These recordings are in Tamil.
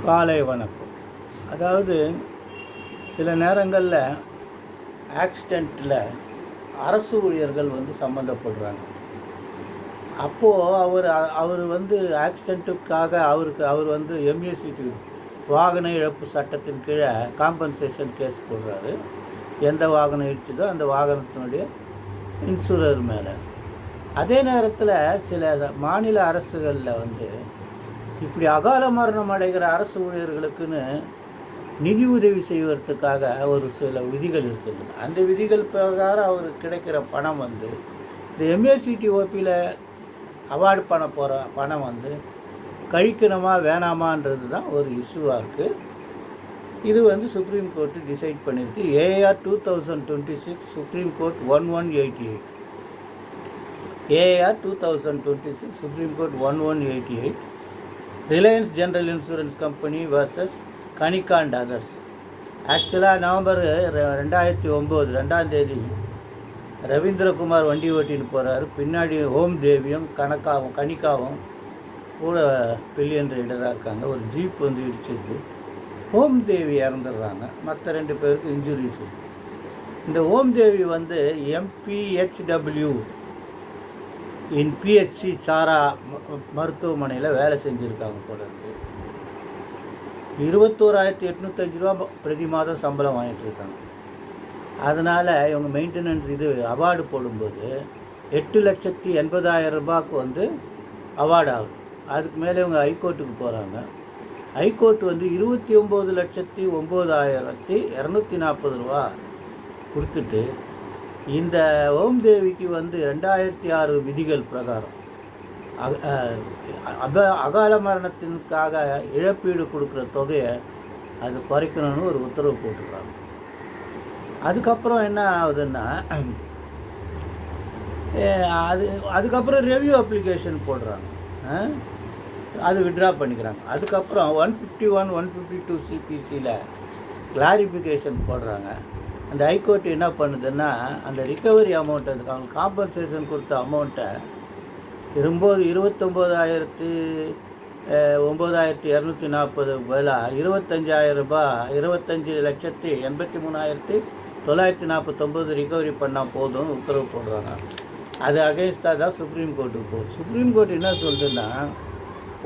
காலை வணக்கம். அதாவது சில நேரங்களில் ஆக்சிடெண்ட்டில் அரசு ஊழியர்கள் சம்மந்தப்படுறாங்க. அப்போது அவர் ஆக்சிடெண்ட்டுக்காக அவர் எம்ஏசிடி வாகன இழப்பு சட்டத்தின் கீழே காம்பன்சேஷன் கேஸ் போடுறாரு. எந்த வாகனம் இடிச்சதோ அந்த வாகனத்தினுடைய இன்சூரர் மேலே. அதே நேரத்தில் சில மாநில அரசுகளில் இப்படி அகால மரணம் அடைகிற அரசு ஊழியர்களுக்குன்னு நிதி உதவி செய்வதற்காக ஒரு சில விதிகள் இருக்குது. அந்த விதிகள் பிரகாரம் அவருக்கு கிடைக்கிற பணம் இந்த எம்ஏசிடி ஓபியில் அவார்டு பண்ண போகிற பணம் கழிக்கணுமா வேணாமான்றது தான் ஒரு இஷ்யூவாக இருக்குது. இது சுப்ரீம் கோர்ட்டு டிசைட் பண்ணியிருக்கு. AR 2026 supreme court 1188. AR 2026 supreme court 1188 Reliance general insurance company versus Kanika and others. ஆக்சுவலாக நவம்பர் 2009 2ஆம் தேதி ரவீந்திரகுமார் வண்டி ஓட்டின்னு போகிறாரு. பின்னாடி ஓம் தேவியும் கனிகாவும் கூட பில்லியன் ரைடராக இருக்காங்க. ஒரு ஜீப் இடிச்சிருது. ஓம் தேவி இறந்துடுறாங்க. மற்ற 2 பேருக்கு இன்ஜுரிஸ். இந்த ஓம் தேவி MPHW இன் பிஹெச்சி சாரா மருத்துவமனையில் வேலை செஞ்சுருக்காங்க போல இருக்குது. 21,805 ரூபா பிரதி மாதம் சம்பளம் வாங்கிட்டுருக்காங்க. அதனால் இவங்க மெயின்டெனன்ஸ் அவார்டு போடும்போது 8,80,000 ரூபாய்க்கு அவார்டு ஆகுது. அதுக்கு மேலே இவங்க ஹைகோர்ட்டுக்கு போகிறாங்க. ஹைகோர்ட் 29,09,240 ரூபா கொடுத்துட்டு இந்த ஓம் தேவிக்கு 2006 விதிகள் பிரகாரம் அகால மரணத்திற்காக இழப்பீடு கொடுக்குற தொகையை அது குறைக்கணும்னு ஒரு உத்தரவு போட்டுருக்காங்க. அதுக்கப்புறம் என்ன ஆகுதுன்னா அதுக்கப்புறம் ரெவ்யூ அப்ளிகேஷன் போடுறாங்க. அது விட்ரா பண்ணிக்கிறாங்க. அதுக்கப்புறம் 151, 152 சிபிசியில் கிளாரிஃபிகேஷன் போடுறாங்க. அந்த ஹைகோர்ட் என்ன பண்ணுதுன்னா அந்த ரிக்கவரி அமௌண்ட் அவங்க காம்பன்சேஷன் கொடுத்த அமௌண்ட்டை 29,240 பதிலாக 25,000 ரூபாய் 25,83,949 ரிக்கவரி பண்ணால் போதும் உத்தரவு போடுறாங்க. அது அகைன்ஸ்டாக தான் சுப்ரீம் கோர்ட்டுக்கு போகுது. சுப்ரீம் கோர்ட் என்ன சொல்லுதுன்னா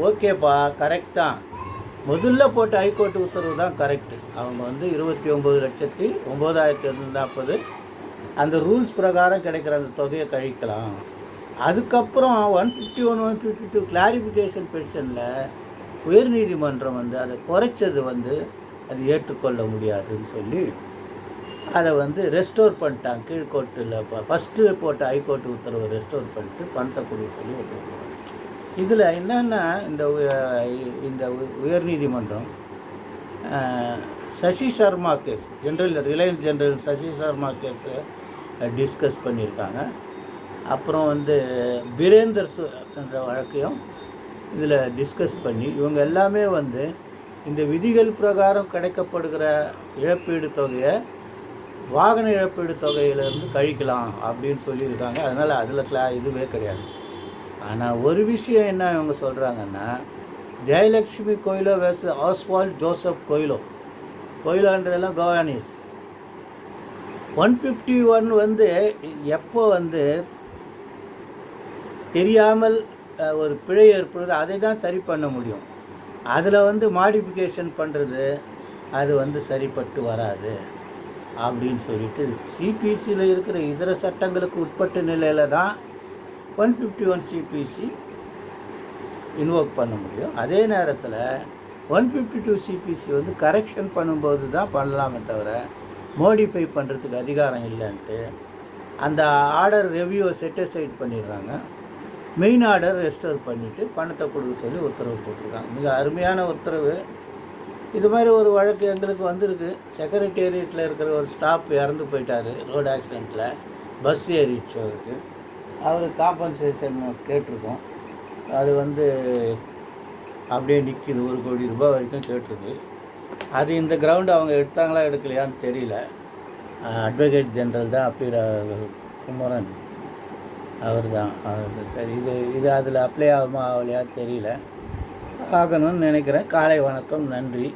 ஓகேப்பா கரெக்ட் தான், முதல்ல போட்ட ஹைகோர்ட்டு உத்தரவு தான் கரெக்டு. அவங்க 29,09,240 அந்த ரூல்ஸ் பிரகாரம் கிடைக்கிற அந்த தொகையை கழிக்கலாம். அதுக்கப்புறம் 151, 152 கிளாரிஃபிகேஷன் பென்ஷனில் உயர்நீதிமன்றம் அதை குறைச்சது அது ஏற்றுக்கொள்ள முடியாதுன்னு சொல்லி அதை ரெஸ்டோர் பண்ணிட்டாங்க. கீழ்கோர்ட்டில் ஃபஸ்ட்டு போட்ட ஹைகோர்ட்டு உத்தரவை ரெஸ்டோர் பண்ணிட்டு பணத்தை கொடுக்க சொல்லி உத்தரவு. இதில் என்னென்னா இந்த உயர்நீதிமன்றம் Sasi Sharma case Reliance general Sasi Sharma கேஸை டிஸ்கஸ் பண்ணியிருக்காங்க. அப்புறம் பிரேந்தர் என்ற வழக்கையும் இதில் டிஸ்கஸ் பண்ணி இவங்க எல்லாமே இந்த விதிகள் பிரகாரம் கிடைக்கப்படுகிற இழப்பீடு தொகையை வாகன இழப்பீடு தொகையிலேருந்து கழிக்கலாம் அப்படின்னு சொல்லியிருக்காங்க. அதனால் அதில் இதுவே கிடையாது. ஆனால் ஒரு விஷயம் என்ன இவங்க சொல்கிறாங்கன்னா ஜெயலக்ஷ்மி கோயிலோ வேஸ் ஆஸ்வால்ட் ஜோசப் கோயிலோன்றதெல்லாம் கவானிஸ் 151 எப்போ தெரியாமல் ஒரு பிழை ஏற்படுது அதை தான் சரி பண்ண முடியும். அதில் மாடிஃபிகேஷன் பண்ணுறது அது சரிப்பட்டு வராது அப்படின்னு சொல்லிட்டு சிபிசியில் இருக்கிற இதர சட்டங்களுக்கு உட்பட்ட நிலையில் தான் 151 சிபிசி இன்வோக் பண்ண முடியும். அதே நேரத்தில் 152 சிபிசி கரெக்ஷன் பண்ணும்போது தான் பண்ணலாமே தவிர மோடிஃபை பண்ணுறதுக்கு அதிகாரம் இல்லைன்ட்டு அந்த ஆர்டர் ரெவ்யூவை செட்டிசைட் பண்ணிடுறாங்க. மெயின் ஆர்டர் ரெஸ்டோர் பண்ணிவிட்டு பணத்தை கொடுக்க சொல்லி உத்தரவு போட்டிருக்காங்க. மிக அருமையான உத்தரவு. இது மாதிரி ஒரு வழக்கு எங்களுக்கு வந்திருக்கு. செக்ரட்டேரியட்டில் இருக்கிற ஒரு ஸ்டாஃப் இறந்து போயிட்டார் ரோடு ஆக்சிடெண்ட்டில். பஸ் ஏறிச்சவருக்கு அவருக்கு காம்பன்சேஷன் கேட்டிருக்கோம். அது அப்படியே நிற்கிது. 1 கோடி ரூபாய் வரைக்கும் கேட்டிருக்கு. அது இந்த கிரவுண்டு அவங்க எடுத்தாங்களா எடுக்கலையான்னு தெரியல. அட்வொகேட் ஜெனரல் தான் அப்பீர் குமரன் அவர் தான். சரி இது அதில் அப்ளை ஆகுமா ஆகலையா தெரியல. ஆகணும்னு நினைக்கிறேன். காலை வணக்கம், நன்றி.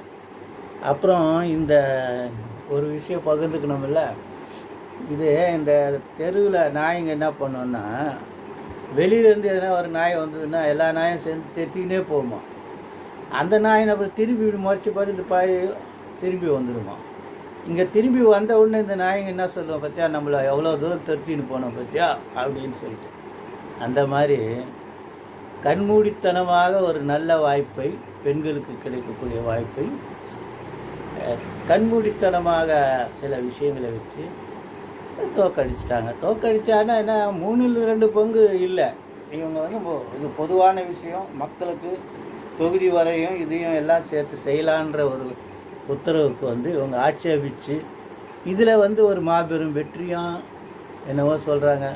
அப்புறம் இந்த ஒரு விஷயம் பகிர்ந்துக்கணுமில்ல, இது இந்த தெருவில் நாய்ங்க என்ன பண்ணுன்னா, வெளியிலேருந்து எதனா ஒரு நாய் வந்ததுன்னா எல்லா நாயும் சேர்ந்து தெத்திக்கினே போகுமா. அந்த நாய் அப்புறம் திரும்பி இப்படி முறைச்சி பாரு, இந்த பாய் திரும்பி வந்துடுமா. இங்கே திரும்பி வந்த உடனே இந்த நாய்ங்க என்ன சொல்லுவோம், பார்த்தியா நம்மளை எவ்வளோ தூரம் தெரிச்சின்னு போனோம் பார்த்தியா அப்படின்னு சொல்லிட்டு. அந்த மாதிரி கண்மூடித்தனமாக ஒரு நல்ல வாய்ப்பை, பெண்களுக்கு கிடைக்கக்கூடிய வாய்ப்பை கண்மூடித்தனமாக சில விஷயங்களை வச்சு தோக்கடிச்சிட்டாங்க. தோக்கடிச்சானா என்ன, 3/2 பங்கு இல்லை. இவங்க வந்து இது பொதுவான விஷயம், மக்களுக்கு தொகுதி வரையும் இதையும் எல்லாம் சேர்த்து செய்யலான்ற ஒரு உத்தரவுக்கு வந்து இவங்க ஆட்சேபித்து இதில் வந்து ஒரு மாபெரும் வெற்றியாக என்னவோ சொல்கிறாங்க.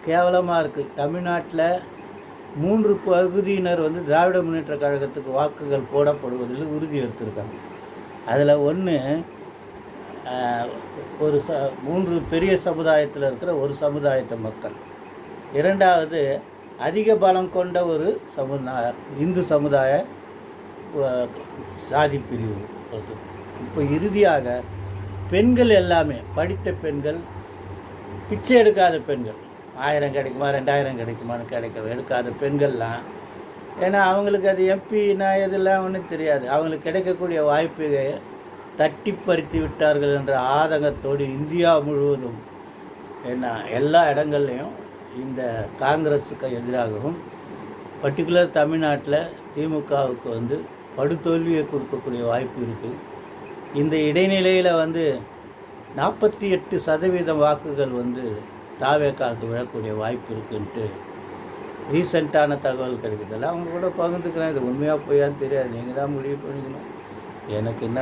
கேவலமாக இருக்குது. தமிழ்நாட்டில் 3 பகுதியினர் வந்து திராவிட முன்னேற்ற கழகத்துக்கு வாக்குகள் போடப்படுவதில் உறுதி எடுத்திருக்காங்க. அதில் ஒன்று, ஒரு 3 பெரிய சமுதாயத்தில் இருக்கிற ஒரு சமுதாயத்தை மக்கள். 2வது, அதிக பலம் கொண்ட ஒரு இந்து சமுதாய சாதி பிரிவு. இப்போ இறுதியாக பெண்கள் எல்லாமே, படித்த பெண்கள், பிச்சை எடுக்காத பெண்கள், 1000 கிடைக்குமா 2000 கிடைக்குமான்னு எடுக்காத பெண்கள்லாம், ஏன்னா அவங்களுக்கு அது எம்பினா இதெல்லாம் ஒன்றும் தெரியாது, அவங்களுக்கு கிடைக்கக்கூடிய வாய்ப்பை தட்டி பறித்து விட்டார்கள் என்ற ஆதங்கத்தோடு இந்தியா முழுவதும் எல்லா இடங்கள்லையும் இந்த காங்கிரஸுக்கு எதிராகவும், பர்டிகுலர் தமிழ்நாட்டில் திமுகவுக்கு வந்து படுதோல்வியை கொடுக்கக்கூடிய வாய்ப்பு இருக்குது. இந்த இடைநிலையில் வந்து 48% வாக்குகள் வந்து தாவேக்காவுக்கு விழக்கூடிய வாய்ப்பு இருக்குன்ட்டு ரீசெண்டான தகவல் கிடைக்குதில்ல, அவங்க கூட பகிர்ந்துக்கிறேன். இது உண்மையாக போயான்னு தெரியாது, நீங்கள் தான் முடிவு பண்ணிக்கணும். எனக்கு என்ன